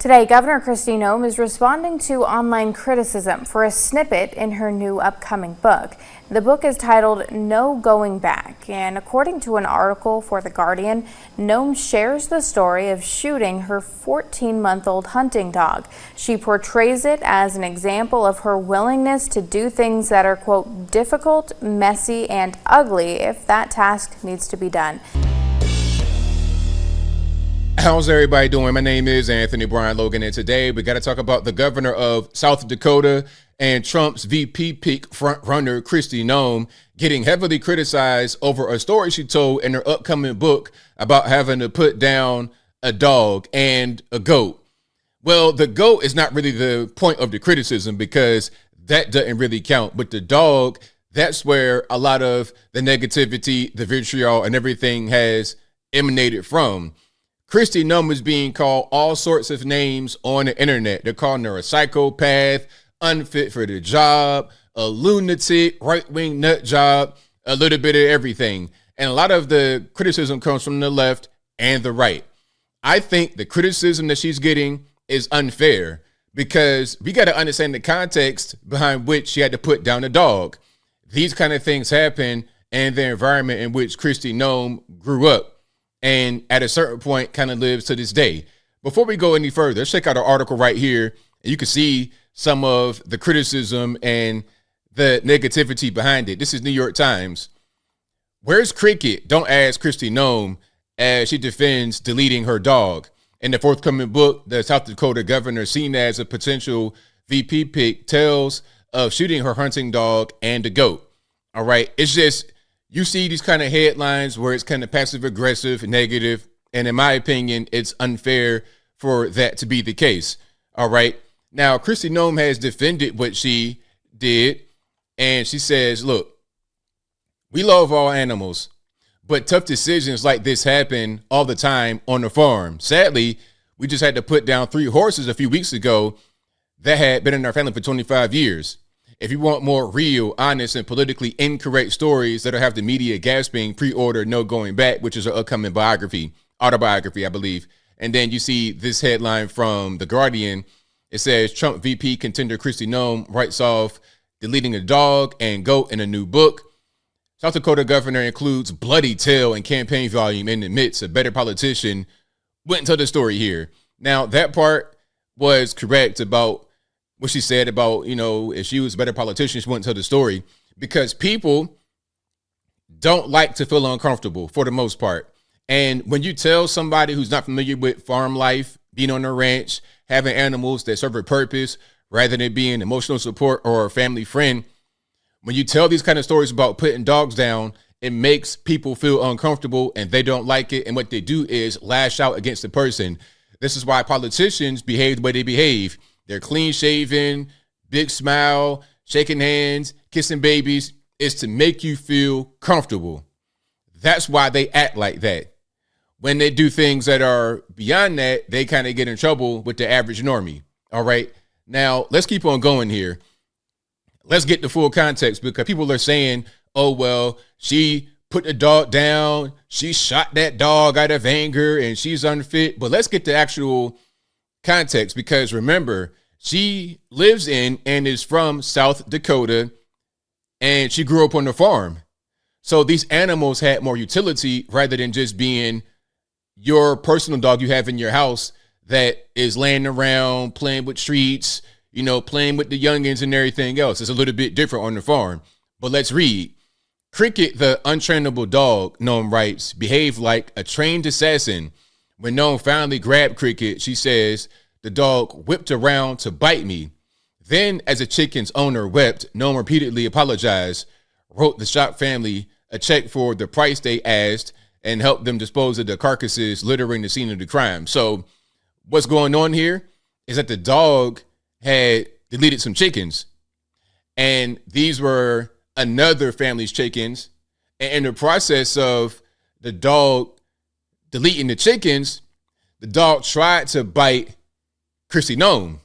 Today, Governor Kristi Noem is responding to online criticism for a snippet in her new upcoming book. The book is titled No Going Back, and according to an article for The Guardian, Noem shares the story of shooting her 14-month-old hunting dog. She portrays it as an example of her willingness to do things that are, quote, difficult, messy, and ugly if that task needs to be done. How's everybody doing? My name is Anthony Brian Logan, and today we got to talk about the governor of South Dakota and Trump's VP pick frontrunner Kristi Noem getting heavily criticized over a story she told in her upcoming book about having to put down a dog and a goat. Well, the goat is not really the point of the criticism because that doesn't really count, but the dog, that's where a lot of the negativity, the vitriol, and everything has emanated from. Kristi Noem is being called all sorts of names on the internet. They're calling her a psychopath, unfit for the job, a lunatic, right-wing nut job, a little bit of everything. And a lot of the criticism comes from the left and the right. I think the criticism that she's getting is unfair because we got to understand the context behind which she had to put down a dog. These kind of things happen in the environment in which Kristi Noem grew up, and at a certain point kind of lives to this day. Before we go any further, let's check out our article right here. And you can see some of the criticism and the negativity behind it. This is New York Times. Where's Cricket? Don't ask Kristi Noem as she defends deleting her dog. In the forthcoming book, the South Dakota governor, seen as a potential VP pick, tells of shooting her hunting dog and a goat. All right. It's just, you see these kind of headlines where it's kind of passive aggressive, negative, and in my opinion, it's unfair for that to be the case. All right. Now, Kristi Noem has defended what she did, and she says, look, we love all animals, but tough decisions like this happen all the time on the farm. Sadly, we just had to put down 3 horses a few weeks ago that had been in our family for 25 years. If you want more real, honest, and politically incorrect stories that'll have the media gasping, pre-order No Going Back, which is an upcoming autobiography, I believe. And then you see this headline from The Guardian. It says, Trump VP contender Kristi Noem writes off deleting a dog and goat in a new book. South Dakota governor includes bloody tail and campaign volume in the midst of better politician. Went into the story here. Now, that part was correct about what she said about, if she was a better politician, she wouldn't tell the story, because people don't like to feel uncomfortable for the most part. And when you tell somebody who's not familiar with farm life, being on a ranch, having animals that serve a purpose rather than being emotional support or a family friend, when you tell these kind of stories about putting dogs down, it makes people feel uncomfortable and they don't like it. And what they do is lash out against the person. This is why politicians behave the way they behave. They're clean shaven, big smile, shaking hands, kissing babies. Is to make you feel comfortable. That's why they act like that. When they do things that are beyond that, they kind of get in trouble with the average normie. All right. Now, let's keep on going here. Let's get the full context because people are saying, oh, well, she put the dog down. She shot that dog out of anger and she's unfit. But let's get the actual context because remember, she lives in and is from South Dakota and she grew up on the farm. So these animals had more utility rather than just being your personal dog you have in your house that is laying around, playing with treats, playing with the youngins and everything else. It's a little bit different on the farm. But let's read. Cricket, the untrainable dog, Noem writes, behaved like a trained assassin. When Noem finally grabbed Cricket, she says, the dog whipped around to bite me. Then, as the chicken's owner wept, Noem repeatedly apologized, wrote the shop family a check for the price they asked, and helped them dispose of the carcasses littering the scene of the crime. So what's going on here is that the dog had deleted some chickens, and these were another family's chickens. And in the process of the dog deleting the chickens, the dog tried to bite Kristi Noem.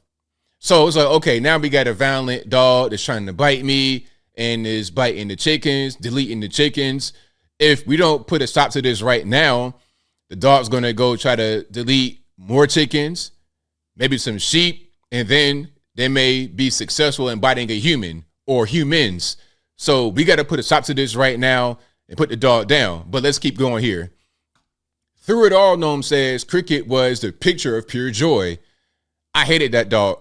So it's like, okay, now we got a violent dog that's trying to bite me and is biting the chickens, deleting the chickens. If we don't put a stop to this right now, the dog's going to go try to delete more chickens, maybe some sheep, and then they may be successful in biting a human or humans. So we got to put a stop to this right now and put the dog down. But let's keep going here. Through it all, Noem says, Cricket was the picture of pure joy. I hated that dog,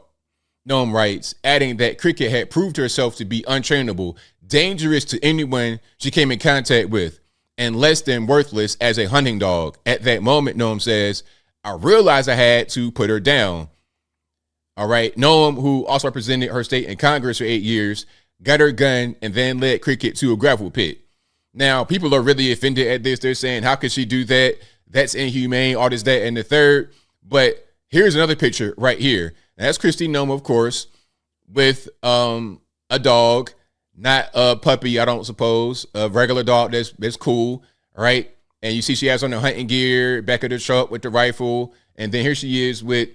Noem writes, adding that Cricket had proved herself to be untrainable, dangerous to anyone she came in contact with, and less than worthless as a hunting dog. At that moment, Noem says, I realized I had to put her down. All right. Noem, who also represented her state in Congress for 8 years, got her gun and then led Cricket to a gravel pit. Now, people are really offended at this. They're saying, how could she do that? That's inhumane, all this, that, and the third. But here's another picture right here. And that's Kristi Noem, of course, with a dog, not a puppy, I don't suppose, a regular dog that's cool, right? And you see she has on her hunting gear, back of the truck with the rifle. And then here she is with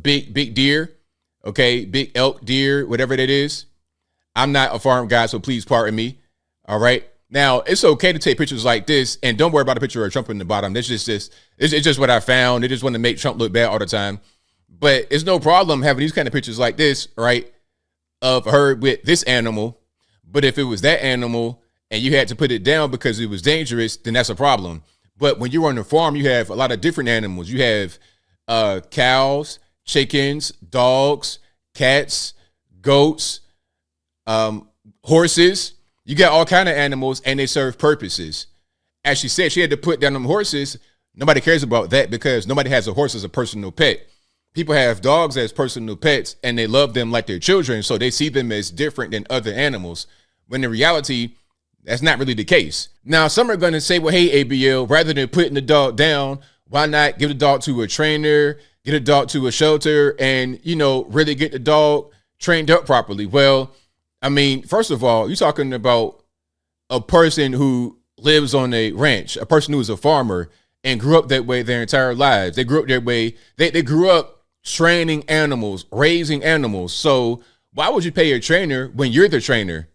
big deer, okay, big elk, deer, whatever that is. I'm not a farm guy, so please pardon me, all right? Now, it's okay to take pictures like this, and don't worry about a picture of Trump in the bottom. It's just what I found. They just want to make Trump look bad all the time. But it's no problem having these kind of pictures like this, right, of her with this animal. But if it was that animal and you had to put it down because it was dangerous, then that's a problem. But when you're on the farm, you have a lot of different animals. You have cows, chickens, dogs, cats, goats, horses. You got all kind of animals, and they serve purposes. As she said, she had to put down them horses. Nobody cares about that because nobody has a horse as a personal pet. People have dogs as personal pets, and they love them like their children, so they see them as different than other animals, when in reality, that's not really the case. Now, some are going to say, well, hey, ABL, rather than putting the dog down, why not give the dog to a trainer, get a dog to a shelter, and, really get the dog trained up properly? Well, I mean, first of all, you're talking about a person who lives on a ranch, a person who is a farmer and grew up that way their entire lives. They grew up that way. They grew up training animals, raising animals. So why would you pay a trainer when you're the trainer?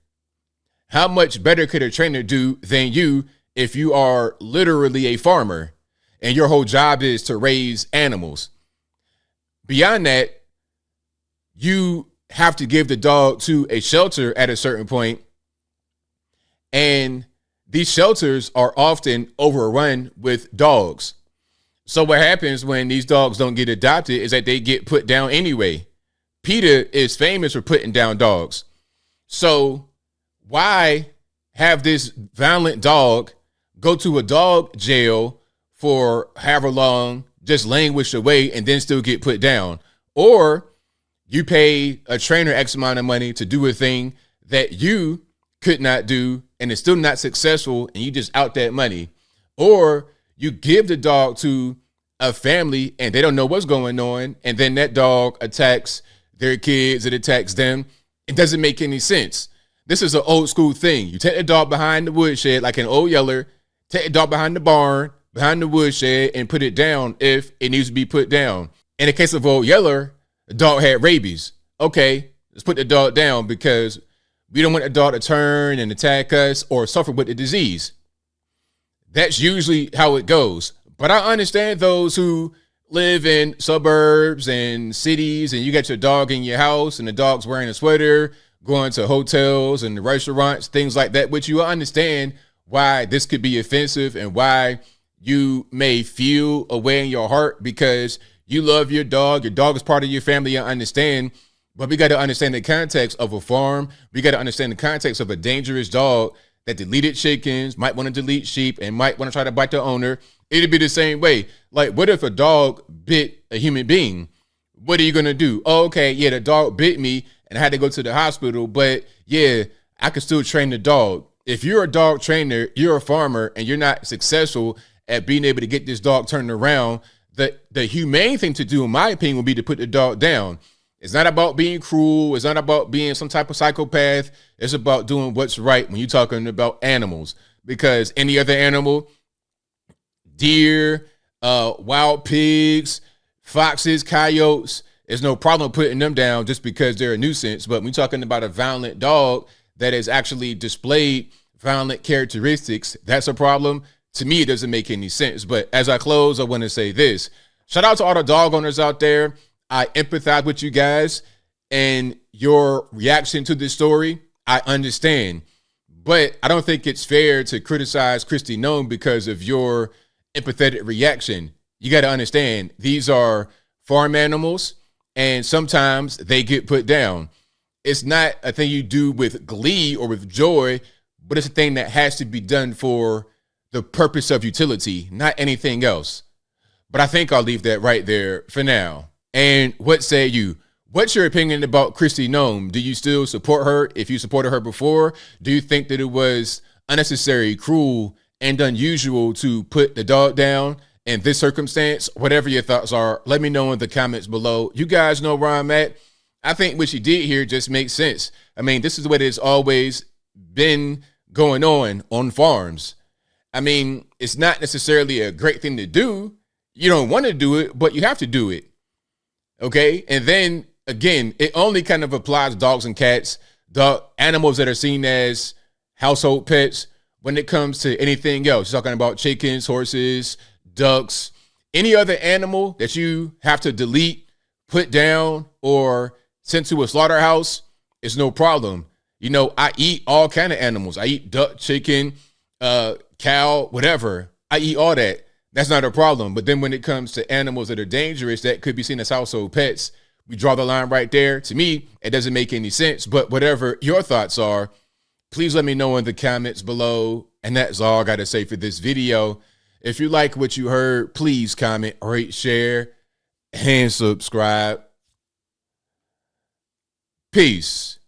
How much better could a trainer do than you if you are literally a farmer and your whole job is to raise animals? Beyond that, you have to give the dog to a shelter at a certain point, and these shelters are often overrun with dogs. So what happens when these dogs don't get adopted is that they get put down anyway. PETA is famous for putting down dogs. So why have this violent dog go to a dog jail for however long, just languish away, and then still get put down? Or you pay a trainer X amount of money to do a thing that you could not do and it's still not successful, and you just out that money. Or you give the dog to a family and they don't know what's going on, and then that dog attacks their kids, it attacks them. It doesn't make any sense. This is an old school thing. You take the dog behind the woodshed like an old yeller, take the dog behind the barn, behind the woodshed, and put it down if it needs to be put down. In the case of old yeller, the dog had rabies. Okay, let's put the dog down because we don't want the dog to turn and attack us or suffer with the disease. That's usually how it goes. But I understand those who live in suburbs and cities, and you got your dog in your house and the dog's wearing a sweater, going to hotels and restaurants, things like that, which you understand why this could be offensive and why you may feel a way in your heart because you love your dog is part of your family, I understand, but we got to understand the context of a farm. We got to understand the context of a dangerous dog that deleted chickens, might want to delete sheep, and might want to try to bite the owner. It'd be the same way. Like, what if a dog bit a human being? What are you going to do? Oh, okay, yeah, the dog bit me and I had to go to the hospital, but yeah, I could still train the dog. If you're a dog trainer, you're a farmer, and you're not successful at being able to get this dog turned around, the humane thing to do, in my opinion, would be to put the dog down. It's not about being cruel. It's not about being some type of psychopath. It's about doing what's right when you're talking about animals. Because any other animal, deer, wild pigs, foxes, coyotes, there's no problem putting them down just because they're a nuisance. But when you're talking about a violent dog that has actually displayed violent characteristics, that's a problem. To me, it doesn't make any sense. But as I close, I want to say this. Shout out to all the dog owners out there. I empathize with you guys and your reaction to this story. I understand, but I don't think it's fair to criticize Kristi Noem because of your empathetic reaction. You got to understand, these are farm animals and sometimes they get put down. It's not a thing you do with glee or with joy, but it's a thing that has to be done for the purpose of utility, not anything else. But I think I'll leave that right there for now. And what say you? What's your opinion about Kristi Noem? Do you still support her? If you supported her before, do you think that it was unnecessary, cruel, and unusual to put the dog down in this circumstance? Whatever your thoughts are, let me know in the comments below. You guys know where I'm at. I think what she did here just makes sense. I mean, this is what it's always been going on farms. I mean, it's not necessarily a great thing to do. You don't want to do it, but you have to do it. Okay? And then, again, it only kind of applies to dogs and cats, the animals that are seen as household pets. When it comes to anything else, you're talking about chickens, horses, ducks, any other animal that you have to delete, put down, or sent to a slaughterhouse, it's no problem. You know, I eat all kind of animals. I eat duck, chicken, cow, whatever. I eat all that. That's not a problem. But then when it comes to animals that are dangerous, that could be seen as household pets, we draw the line right there. To me, it doesn't make any sense. But whatever your thoughts are, please let me know in the comments below. And that's all I got to say for this video. If you like what you heard, please comment, rate, share, and subscribe. Peace.